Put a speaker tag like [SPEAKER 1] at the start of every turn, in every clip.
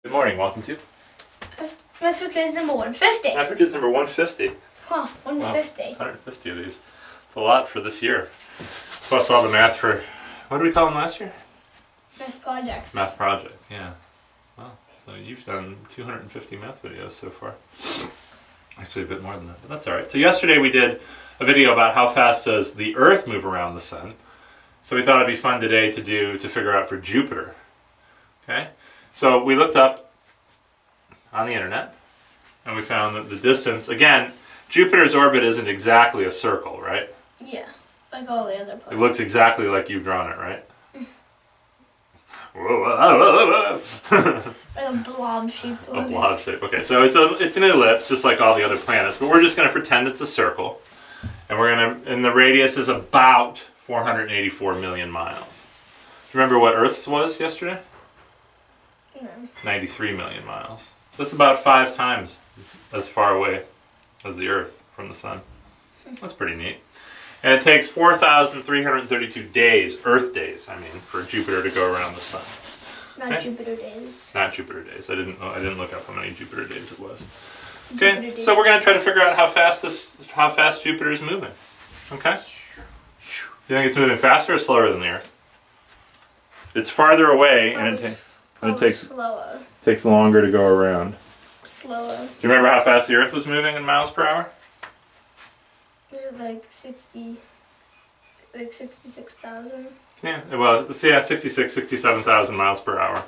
[SPEAKER 1] Good morning, welcome to
[SPEAKER 2] MathForKids number 150.
[SPEAKER 1] MathForKids number 150.
[SPEAKER 2] Huh, 150.
[SPEAKER 1] Wow, 150 of these. It's a lot for this year. Plus all the math for, what did we call them last year?
[SPEAKER 2] Math projects.
[SPEAKER 1] Math project, yeah. Well, so you've done 250 math videos so far. Actually a bit more than that, but that's alright. So yesterday we did a video about how fast does the Earth move around the Sun. So we thought it'd be fun today to figure out for Jupiter. Okay? So we looked up on the internet and we found that the distance, again, Jupiter's orbit isn't exactly a circle, right?
[SPEAKER 2] Yeah, like all the other planets.
[SPEAKER 1] It looks exactly like you've drawn it, right? Whoa.
[SPEAKER 2] Like a blob shaped orbit.
[SPEAKER 1] A blob shape. Okay, so it's an ellipse just like all the other planets, but we're just going to pretend it's a circle. And and the radius is about 484 million miles. Do you remember what Earth's was yesterday?
[SPEAKER 2] No.
[SPEAKER 1] 93 million miles. So that's about 5 times as far away as the Earth from the Sun. That's pretty neat. And it takes 4,332 days, Earth days, I mean, for Jupiter to go around the Sun.
[SPEAKER 2] Not okay? Jupiter days.
[SPEAKER 1] Not Jupiter days. I didn't look up how many Jupiter days it was. Okay, so we're going to try to figure out how fast Jupiter is moving. Okay? Do you think it's moving faster or slower than the Earth? It's farther away, and it takes longer to go around.
[SPEAKER 2] Slower.
[SPEAKER 1] Do you remember how fast the Earth was moving in miles per hour?
[SPEAKER 2] Was it like 66,000?
[SPEAKER 1] Yeah, well, let's see, 67,000 miles per hour.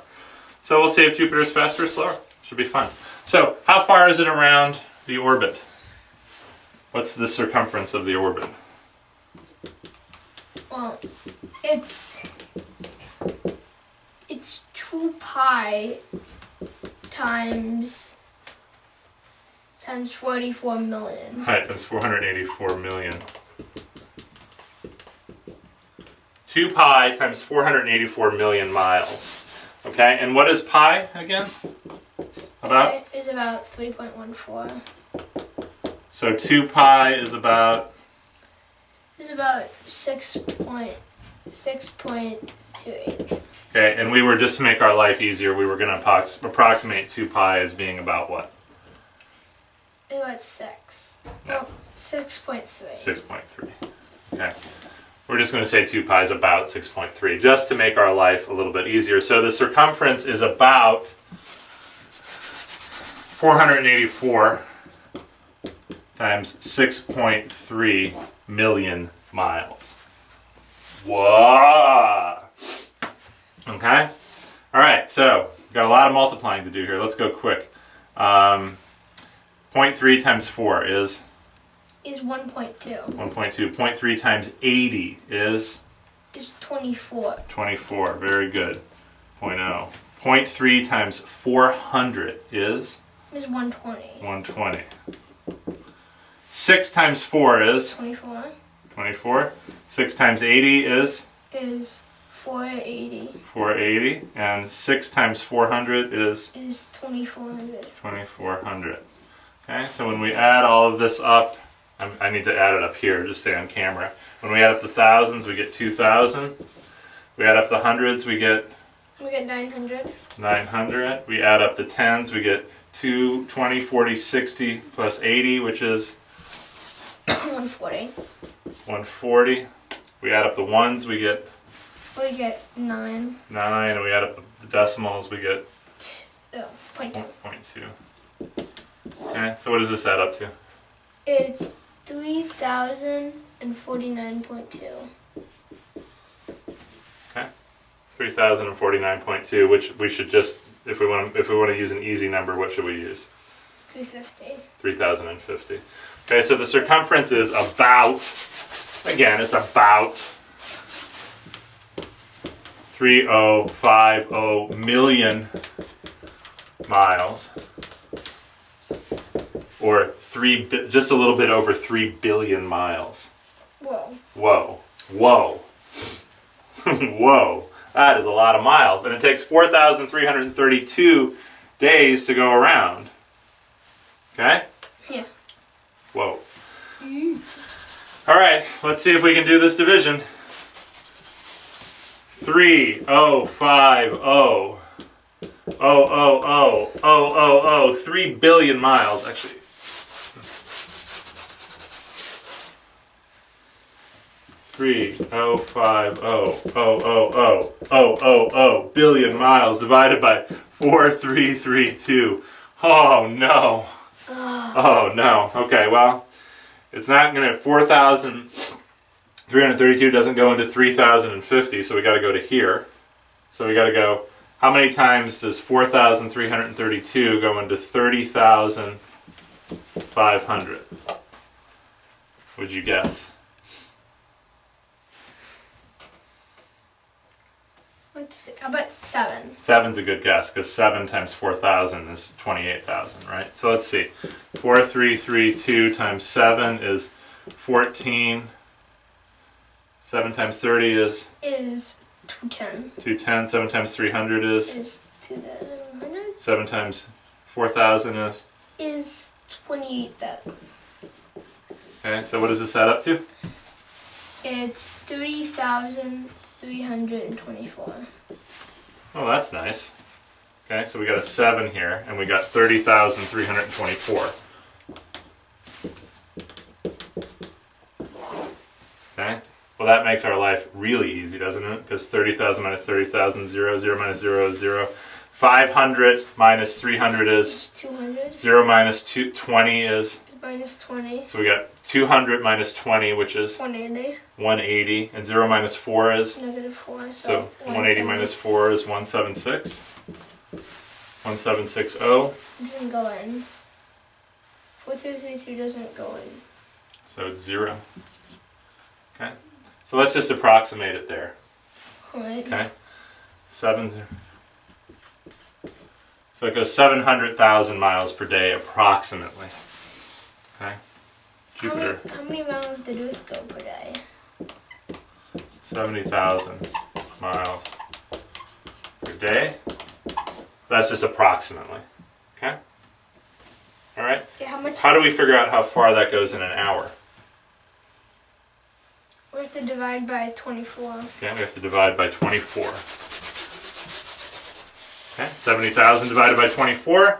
[SPEAKER 1] So we'll see if Jupiter's faster or slower. Should be fun. So, how far is it around the orbit? What's the circumference of the orbit?
[SPEAKER 2] Well, it's 2 pi times 44 million.
[SPEAKER 1] Right, that's 484 million. 2 pi times 484 million miles. Okay, and what is pi again? About?
[SPEAKER 2] Pi is about 3.14.
[SPEAKER 1] So 2 pi is about?
[SPEAKER 2] It's about 6.28.
[SPEAKER 1] Okay, and we were, just to make our life easier, we were going to approximate 2 pi as being about what?
[SPEAKER 2] About 6.
[SPEAKER 1] Yeah.
[SPEAKER 2] Well, 6.3.
[SPEAKER 1] 6.3. Okay. We're just going to say 2 pi is about 6.3, just to make our life a little bit easier. So the circumference is about 484 times 6.3 million miles. Whoa! Okay? Alright, so we've got a lot of multiplying to do here. Let's go quick. 0.3 times 4 is?
[SPEAKER 2] Is 1.2.
[SPEAKER 1] 1.2. 0.3 times 80 is?
[SPEAKER 2] Is 24.
[SPEAKER 1] 24. Very good. 0.0. 0.3 times 400 is?
[SPEAKER 2] Is 120.
[SPEAKER 1] 120. 6 times 4 is?
[SPEAKER 2] 24.
[SPEAKER 1] 24. 6 times 80 is?
[SPEAKER 2] Is 480.
[SPEAKER 1] 480. And 6 times 400 is?
[SPEAKER 2] Is 2400.
[SPEAKER 1] 2400. Okay, so when we add all of this up, I need to add it up here, just stay on camera. When we add up the thousands, we get 2,000. We add up the hundreds, we get?
[SPEAKER 2] We get 900.
[SPEAKER 1] 900. We add up the tens, we get 2, 20, 40, 60 plus 80, which is?
[SPEAKER 2] 140.
[SPEAKER 1] 140. We add up the ones, we get?
[SPEAKER 2] We get 9.
[SPEAKER 1] 9, and we add up the decimals, we get?
[SPEAKER 2] 0.2.
[SPEAKER 1] 0.2. Okay, so what does this add up to?
[SPEAKER 2] It's 3,049.2.
[SPEAKER 1] Okay, 3,049.2, which we should just, if we want to use an easy number, what should we use?
[SPEAKER 2] 350.
[SPEAKER 1] 3,050. Okay, so the circumference is about, again, it's about 3,050 million miles, or just a little bit over 3 billion miles.
[SPEAKER 2] Whoa.
[SPEAKER 1] Whoa. Whoa. Whoa. That is a lot of miles. And it takes 4,332 days to go around. Okay?
[SPEAKER 2] Yeah.
[SPEAKER 1] Whoa. Alright, let's see if we can do this division. 3,050 3 billion miles. Actually, 3,050,000 billion miles divided by 4,332. Oh no. Oh no. Okay, well, it's not going to 4,332 doesn't go into 3,050, so we got to go to here. So we got to go. How many times does 4,332 go into 30,500? Would you guess?
[SPEAKER 2] Let's see. How about 7?
[SPEAKER 1] 7's a good guess because 7 times 4,000 is 28,000, right? So let's see. 4,332 times 7 is 14. 7 times 30 is
[SPEAKER 2] 210.
[SPEAKER 1] 210. 7 times 300 is
[SPEAKER 2] 200.
[SPEAKER 1] 7 times 4,000
[SPEAKER 2] Is 28,000.
[SPEAKER 1] Okay, so what does this add up to?
[SPEAKER 2] It's 30,324.
[SPEAKER 1] Oh, that's nice. Okay, so we got a 7 here, and we got 30,324. Okay, well that makes our life really easy, doesn't it? Because 30,000 minus 30,000, 0, 0 minus 0 is 0. 500 minus 300 is
[SPEAKER 2] It's 200.
[SPEAKER 1] 0 minus 20 is,
[SPEAKER 2] Minus 20.
[SPEAKER 1] so we got 200 minus 20, which is
[SPEAKER 2] 180.
[SPEAKER 1] 180, and 0 minus 4 is,
[SPEAKER 2] Negative 4.
[SPEAKER 1] so 180 minus 4 is 176. 1760.
[SPEAKER 2] Doesn't go in. 4332 doesn't go in.
[SPEAKER 1] So it's 0. Okay. So let's just approximate it there.
[SPEAKER 2] Alright.
[SPEAKER 1] Okay. 7. So it goes 700,000 miles per day approximately. Okay. Jupiter.
[SPEAKER 2] How many miles did this go per day?
[SPEAKER 1] 70,000 miles per day. That's just approximately. Okay. All right.
[SPEAKER 2] Okay, how much?
[SPEAKER 1] How do we figure out how far that goes in an hour?
[SPEAKER 2] We have to divide by 24.
[SPEAKER 1] Okay, we have to divide by 24. Okay, 70,000 divided by 24.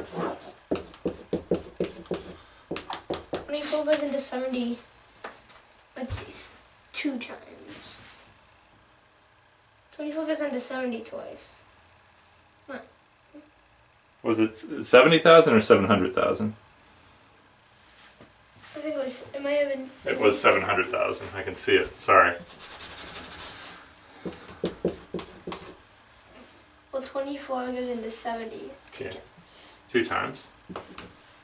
[SPEAKER 2] 24 goes into 70. Let's see, 2 times. 24 goes into 70 twice.
[SPEAKER 1] Was it 70,000 or 700,000?
[SPEAKER 2] I think it might have been.
[SPEAKER 1] It was 700,000. I can see it. Sorry.
[SPEAKER 2] Well, 24 goes into 70. 2
[SPEAKER 1] Yeah.
[SPEAKER 2] times.
[SPEAKER 1] 2 times.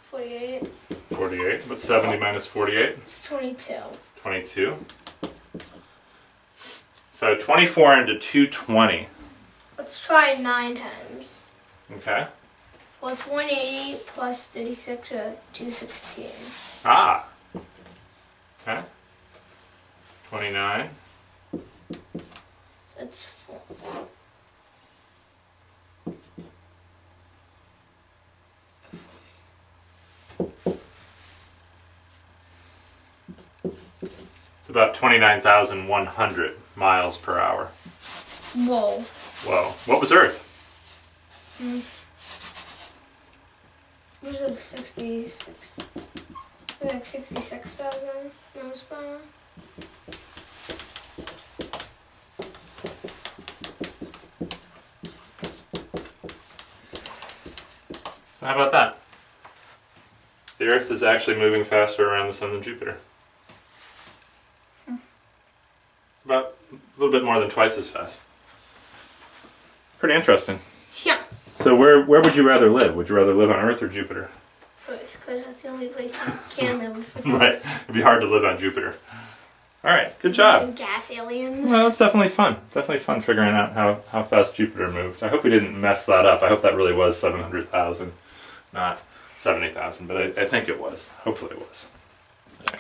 [SPEAKER 2] 48.
[SPEAKER 1] 48. What's 70 minus 48?
[SPEAKER 2] It's 22.
[SPEAKER 1] 22. So 24 into 220.
[SPEAKER 2] Let's try 9 times.
[SPEAKER 1] Okay.
[SPEAKER 2] Well, it's 180 plus 36 or 216.
[SPEAKER 1] Ah. Okay. 29.
[SPEAKER 2] That's 4.
[SPEAKER 1] It's about 29,100 miles per hour.
[SPEAKER 2] Whoa.
[SPEAKER 1] Whoa. What was Earth?
[SPEAKER 2] It was like 66. Like 66,000 miles per hour.
[SPEAKER 1] So how about that? The Earth is actually moving faster around the Sun than Jupiter. About a little bit more than twice as fast. Pretty interesting.
[SPEAKER 2] Yeah.
[SPEAKER 1] So where would you rather live? Would you rather live on Earth or Jupiter?
[SPEAKER 2] Earth, because that's the only place you can live.
[SPEAKER 1] Right. It'd be hard to live on Jupiter. All right. Good job.
[SPEAKER 2] Some gas aliens.
[SPEAKER 1] Well, it's definitely fun. Definitely fun figuring out how fast Jupiter moved. I hope we didn't mess that up. I hope that really was 700,000, not 70,000. But I think it was. Hopefully it was.
[SPEAKER 2] Yeah.